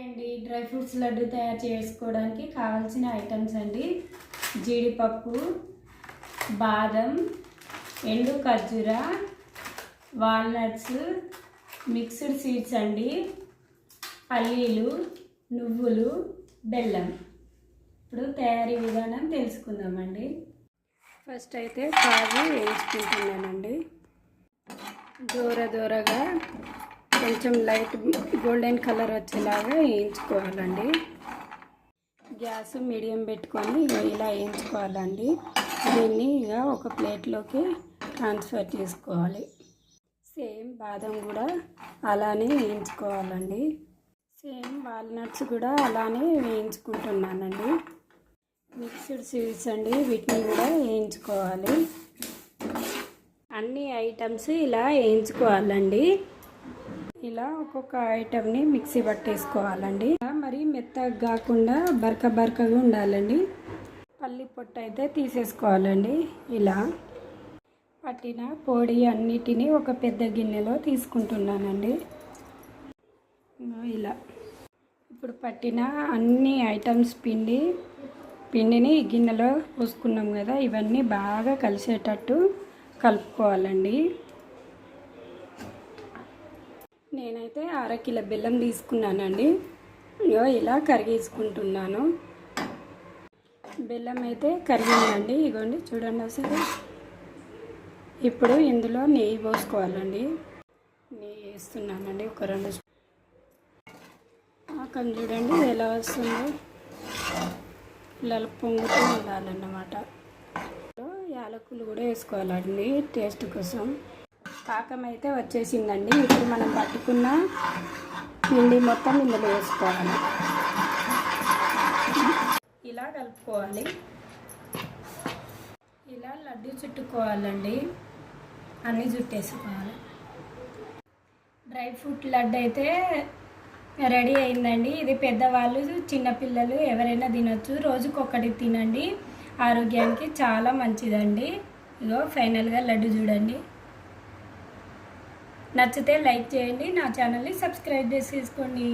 అండి dry fruits laddu తయారు చేసుకోవడానికి కావాల్సిన ఐటమ్స్ అండి జీడిపప్పు బాదం ఎండు ఖర్జూర వాల్నట్స్ మిక్స్డ్ సీడ్స్ అండి పల్లీలు నువ్వులు బెల్లం. ఇప్పుడు తయారీ విధానం తెలుసుకుందామండి. ఫస్ట్ అయితే కాజు వేయించుకుంటున్నానండి. దూరగా కొంచెం లైట్ గోల్డెన్ కలర్ వచ్చేలాగా వేయించుకోవాలండి. గ్యాస్ మీడియం పెట్టుకొని ఇలా వేయించుకోవాలండి. దీన్ని ఇక ఒక ప్లేట్లోకి ట్రాన్స్ఫర్ చేసుకోవాలి. సేమ్ బాదం కూడా అలానే వేయించుకోవాలండి. సేమ్ వాల్నట్స్ కూడా అలానే వేయించుకుంటున్నానండి. మిక్స్డ్ సీడ్స్ అండి, వీటిని కూడా వేయించుకోవాలి. అన్ని ఐటమ్స్ ఇలా వేయించుకోవాలండి. ఇలా ఒక్కొక్క ఐటమ్ని మిక్సీ పట్టేసుకోవాలండి. మరి మెత్తగా కాకుండా బరకగా ఉండాలండి. పల్లి పొట్టు అయితే తీసేసుకోవాలండి. ఇలా పట్టిన పొడి అన్నిటినీ ఒక పెద్ద గిన్నెలో తీసుకుంటున్నానండి. ఇలా ఇప్పుడు పట్టిన అన్ని ఐటమ్స్ పిండిని గిన్నెలో పోసుకున్నాం కదా, ఇవన్నీ బాగా కలిసేటట్టు కలుపుకోవాలండి. నేనైతే 1/2 కిలో బెల్లం తీసుకున్నానండి. ఇలా కరిగేసుకుంటున్నాను. బెల్లం అయితే కరిగిందండి. ఇగోండి చూడండి అసలు. ఇప్పుడు ఇందులో నెయ్యి పోసుకోవాలండి. నెయ్యి వేస్తున్నానండి ఒక 2 స్పూన్. అక్కడ చూడండి ఎలా వస్తుందో, ఇలా పొంగుతూ ఉండాలన్నమాట. యాలకులు కూడా వేసుకోవాలండి టేస్ట్ కోసం. పాకం అయితే వచ్చేసిందండి. ఇప్పుడు మనం పట్టుకున్న పిండి మొత్తం ఇందులో వేసుకోవాలి. ఇలా కలుపుకోవాలి. ఇలా లడ్డు చుట్టుకోవాలండి. అన్నీ చుట్టేసుకోవాలి. డ్రై ఫ్రూట్ లడ్డు అయితే రెడీ అయిందండి. ఇది పెద్దవాళ్ళు చిన్నపిల్లలు ఎవరైనా తినొచ్చు. రోజుకొకటి తినండి, ఆరోగ్యానికి చాలా మంచిదండి. ఇగో ఫైనల్గా లడ్డు చూడండి. నచ్చితే లైక్ చేయండి, నా ఛానల్ని సబ్స్క్రైబ్ చేసుకోండి.